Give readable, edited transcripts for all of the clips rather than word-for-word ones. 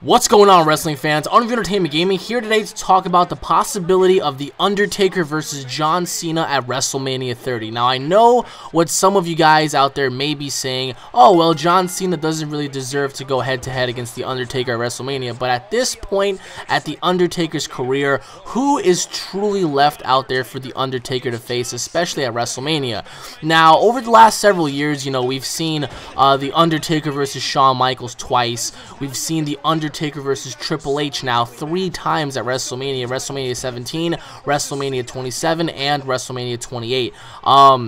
What's going on, wrestling fans? UnrealEntGaming here today to talk about the possibility of The Undertaker versus John Cena at WrestleMania 30. Now, I know what some of you guys out there may be saying, oh, well, John Cena doesn't really deserve to go head-to-head against The Undertaker at WrestleMania, but at this point, at The Undertaker's career, who is truly left out there for The Undertaker to face, especially at WrestleMania? Now, over the last several years, we've seen The Undertaker versus Shawn Michaels twice. We've seen The Undertaker versus Triple H now 3 times at WrestleMania, WrestleMania 17, WrestleMania 27, and WrestleMania 28.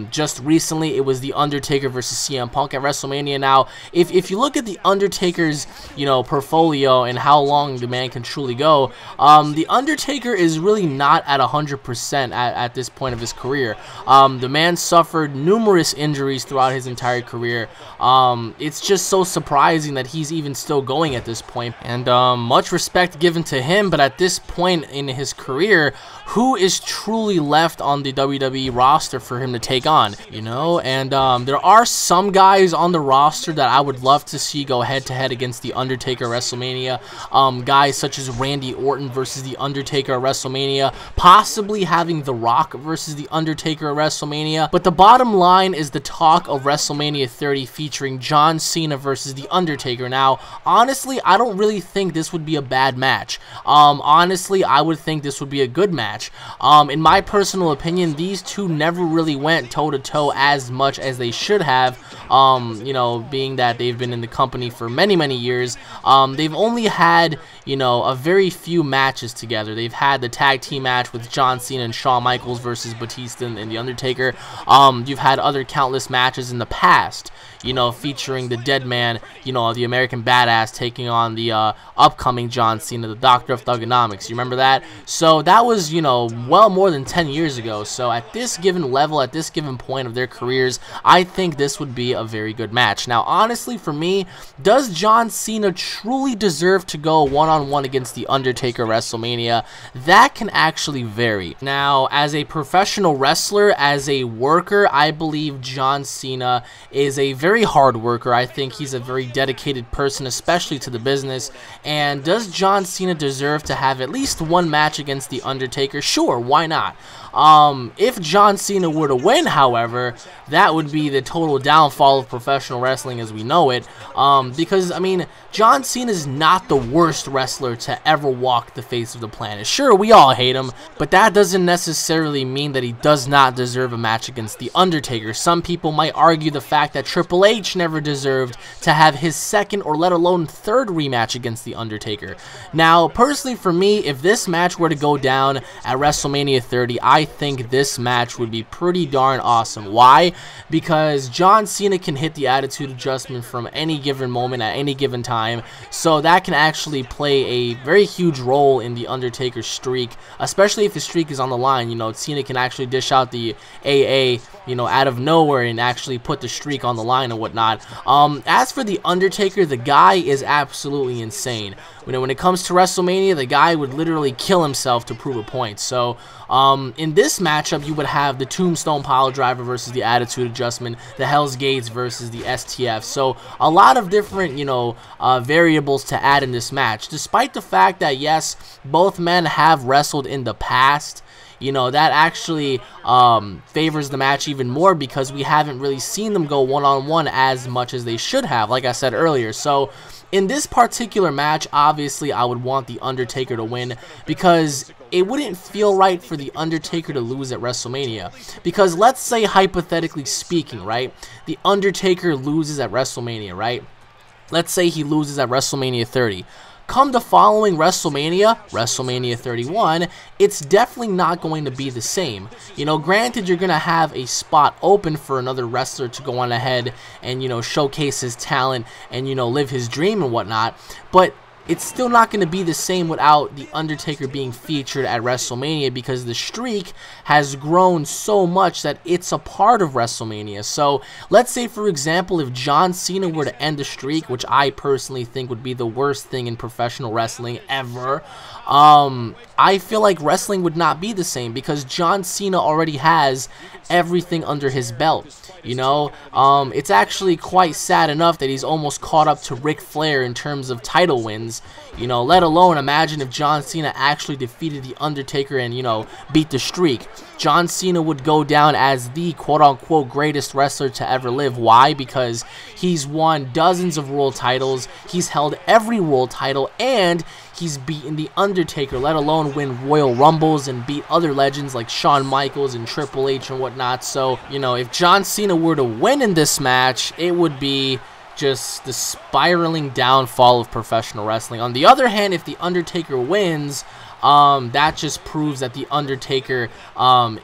Just recently, it was The Undertaker versus CM Punk at WrestleMania. Now, if you look at The Undertaker's, portfolio and how long the man can truly go, The Undertaker is really not at 100% at this point of his career. The man suffered numerous injuries throughout his entire career. It's just so surprising that he's even still going at this point. And much respect given to him, but at this point in his career, who is truly left on the WWE roster for him to take on, And there are some guys on the roster that I would love to see go head-to-head against The Undertaker at WrestleMania. Guys such as Randy Orton versus The Undertaker at WrestleMania, possibly having The Rock versus The Undertaker at WrestleMania. But the bottom line is the talk of WrestleMania 30 featuring John Cena versus The Undertaker. Now, honestly, I don't really think this would be a bad match. Honestly, I would think this would be a good match. In my personal opinion, these two never really went toe-to-toe as much as they should have, being that they've been in the company for many years. They've only had, a very few matches together. They've had the tag team match with John Cena and Shawn Michaels versus Batista and The Undertaker. You've had other countless matches in the past, featuring the Dead Man, the American Badass taking on the upcoming John Cena, the Doctor of Thugonomics. You remember that? So that was, well more than 10 years ago. So at this given level, at this given point of their careers, I think this would be a very good match. Now, honestly, for me, does John Cena truly deserve to go one-on-one against The Undertaker at WrestleMania? That can actually vary. Now, as a professional wrestler, as a worker, I believe John Cena is a very hard worker. I think he's a very dedicated person, especially to the business. And does John Cena deserve to have at least one match against The Undertaker? Sure, why not? If John Cena were to win, however, that would be the total downfall of professional wrestling as we know it, because, John Cena is not the worst wrestler to ever walk the face of the planet. Sure, we all hate him, but that doesn't necessarily mean that he does not deserve a match against The Undertaker. Some people might argue the fact that Triple H never deserved to have his second or let alone third rematch against The Undertaker. Now, personally for me, if this match were to go down at WrestleMania 30, I think this match would be pretty darn awesome. Why? Because John Cena can hit the attitude adjustment from any given moment at any given time, so that can actually play a very huge role in The Undertaker's streak, especially if his streak is on the line. Cena can actually dish out the AA, out of nowhere and actually put the streak on the line and whatnot. As for The Undertaker, the guy is absolutely insane. When it comes to WrestleMania, the guy would literally kill himself to prove a point. So, in this matchup, you would have the Tombstone Piledriver versus the Attitude Adjustment, the Hell's Gates versus the STF. So, a lot of different, variables to add in this match. Despite the fact that, yes, both men have wrestled in the past, that actually favors the match even more because we haven't really seen them go one-on-one as much as they should have, like I said earlier. So, in this particular match, obviously, I would want The Undertaker to win because it wouldn't feel right for The Undertaker to lose at WrestleMania. Because let's say, hypothetically speaking, right, The Undertaker loses at WrestleMania, right? Let's say he loses at WrestleMania 30. Come the following WrestleMania, WrestleMania 31, it's definitely not going to be the same. Granted, you're going to have a spot open for another wrestler to go on ahead and, showcase his talent and, live his dream and whatnot, but it's still not going to be the same without The Undertaker being featured at WrestleMania because the streak has grown so much that it's a part of WrestleMania. So, let's say, for example, if John Cena were to end the streak, which I personally think would be the worst thing in professional wrestling ever, I feel like wrestling would not be the same because John Cena already has everything under his belt. It's actually quite sad enough that he's almost caught up to Ric Flair in terms of title wins. because, you know, let alone imagine if John Cena actually defeated The Undertaker and, you know, beat the streak. John Cena would go down as the quote-unquote greatest wrestler to ever live. Why? Because he's won dozens of world titles, he's held every world title, and he's beaten The Undertaker, let alone win Royal Rumbles and beat other legends like Shawn Michaels and Triple H and whatnot. So, you know, if John Cena were to win in this match, it would be just the spiraling downfall of professional wrestling. On the other hand, if The Undertaker wins, that just proves that The Undertaker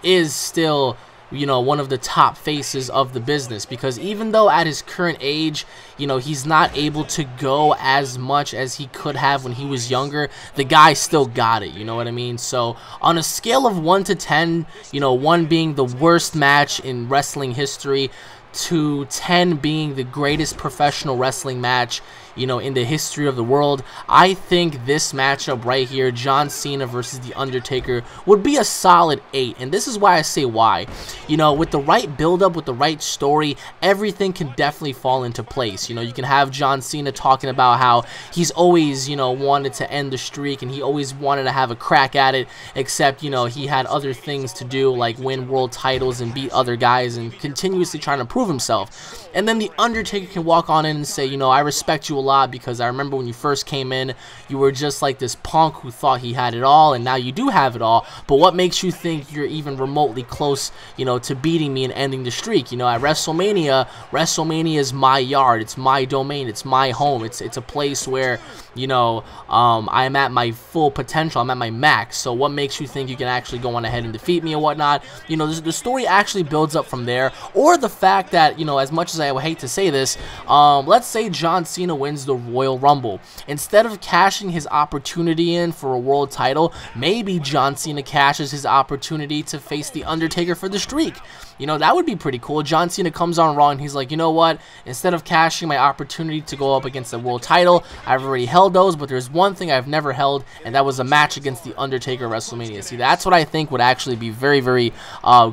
is still, you know, one of the top faces of the business, because even though at his current age, you know, he's not able to go as much as he could have when he was younger, the guy still got it, you know what I mean? So on a scale of 1 to 10, you know, 1 being the worst match in wrestling history to 10 being the greatest professional wrestling match, you know, in the history of the world, I think this matchup right here, John Cena versus The Undertaker, would be a solid 8. And this is why I say why. You know, with the right build-up, with the right story, everything can definitely fall into place. You know, you can have John Cena talking about how he's always, you know, wanted to end the streak and he always wanted to have a crack at it, except, you know, he had other things to do, like win world titles and beat other guys and continuously trying to prove himself. And then The Undertaker can walk on in and say, you know, I respect you a lot, because I remember when you first came in, you were just like this punk who thought he had it all, and now you do have it all, but what makes you think you're even remotely close, you know, to beating me and ending the streak? You know, at WrestleMania is my yard, it's my domain, it's my home, it's a place where, you know, I'm at my full potential, I'm at my max, so what makes you think you can actually go on ahead and defeat me and whatnot? You know, the story actually builds up from there. Or the fact that, you know, as much as I would hate to say this, let's say John Cena wins the Royal Rumble. Instead of cashing his opportunity in for a world title, maybe John Cena cashes his opportunity to face The Undertaker for the streak. You know, that would be pretty cool. John Cena comes on Raw and he's like, you know what, instead of cashing my opportunity to go up against the world title, I've already held those, but there's one thing I've never held, and that was a match against The Undertaker at WrestleMania. See, that's what I think would actually be very, very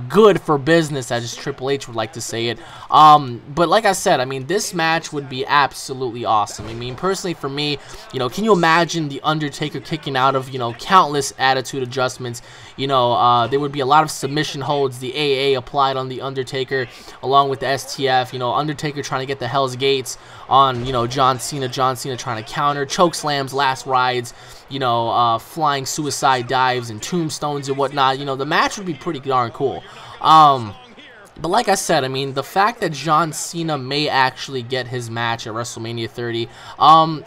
good for business, as Triple H would like to say it. But like I said, I mean, this match would be absolutely awesome. I mean, personally for me, you know, can you imagine The Undertaker kicking out of, you know, countless attitude adjustments? You know, there would be a lot of submission holds, the AA applied on The Undertaker along with the STF, you know, Undertaker trying to get the Hell's Gates on, you know, John Cena trying to counter, choke slams, last rides, you know, flying suicide dives and tombstones and whatnot. You know, the match would be pretty darn cool. But like I said, I mean, the fact that John Cena may actually get his match at WrestleMania 30,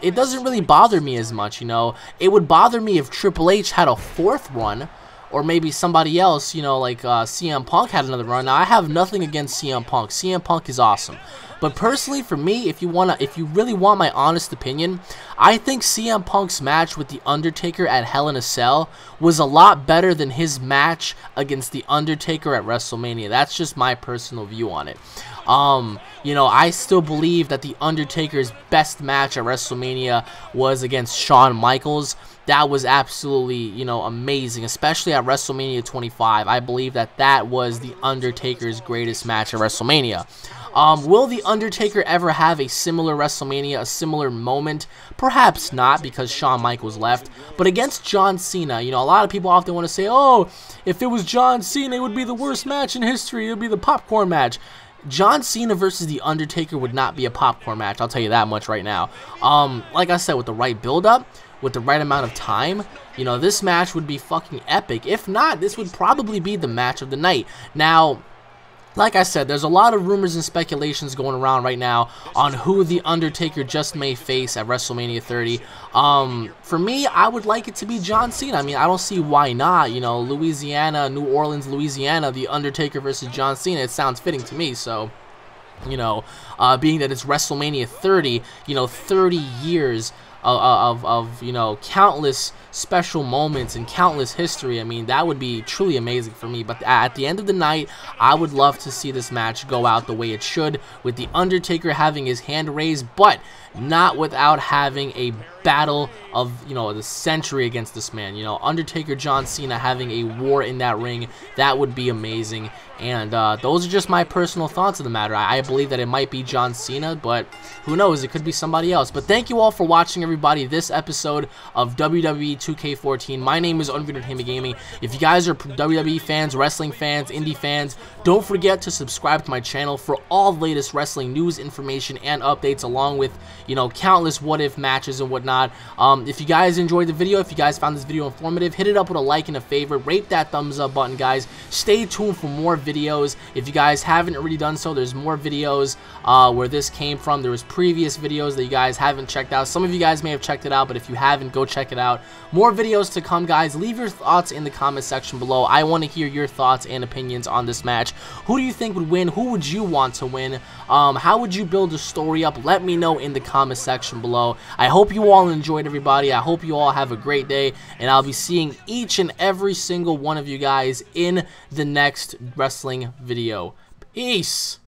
it doesn't really bother me as much, you know. It would bother me if Triple H had a 4th run, or maybe somebody else, you know, like CM Punk had another run. Now, I have nothing against CM Punk. CM Punk is awesome. But personally, for me, if you really want my honest opinion, I think CM Punk's match with The Undertaker at Hell in a Cell was a lot better than his match against The Undertaker at WrestleMania. That's just my personal view on it. You know, I still believe that The Undertaker's best match at WrestleMania was against Shawn Michaels. That was absolutely, you know, amazing, especially at WrestleMania 25. I believe that that was The Undertaker's greatest match at WrestleMania. Will The Undertaker ever have a similar WrestleMania, a similar moment? Perhaps not, because Shawn Michaels left. But against John Cena, you know, a lot of people often want to say, oh, if it was John Cena, it would be the worst match in history. It would be the popcorn match. John Cena versus The Undertaker would not be a popcorn match, I'll tell you that much right now. Like I said, with the right build-up, with the right amount of time, you know, this match would be fucking epic. If not, this would probably be the match of the night. Now, like I said, there's a lot of rumors and speculations going around right now on who The Undertaker just may face at WrestleMania 30. For me, I would like it to be John Cena. I mean, I don't see why not. You know, New Orleans, Louisiana, The Undertaker versus John Cena. It sounds fitting to me, so, you know, being that it's WrestleMania 30, you know, 30 years of you know, countless special moments and countless history, I mean, that would be truly amazing for me. But at the end of the night, I would love to see this match go out the way it should, with the Undertaker having his hand raised, but not without having a battle of, you know, the century against this man. You know, Undertaker, John Cena having a war in that ring, that would be amazing. And those are just my personal thoughts of the matter. I believe that it might be John Cena, but who knows, it could be somebody else. But thank you all for watching, everybody, this episode of WWE 2K14. My name is UnrealEntGaming. If you guys are WWE fans, wrestling fans, indie fans, don't forget to subscribe to my channel for all the latest wrestling news, information, and updates, along with, you know, countless what-if matches and whatnot. If you guys enjoyed the video, if you guys found this video informative, hit it up with a like and a favorite. Rate that thumbs up button, guys. Stay tuned for more videos. If you guys haven't already done so, there's more videos where this came from. There was previous videos that you guys haven't checked out. Some of you guys may have checked it out, but if you haven't, go check it out. More videos to come, guys. Leave your thoughts in the comment section below. I want to hear your thoughts and opinions on this match. Who do you think would win? Who would you want to win? How would you build a story up? Let me know in the comment section below. I hope you all enjoyed, everybody. I hope you all have a great day, and I'll be seeing each and every single one of you guys in the next wrestling video. Peace!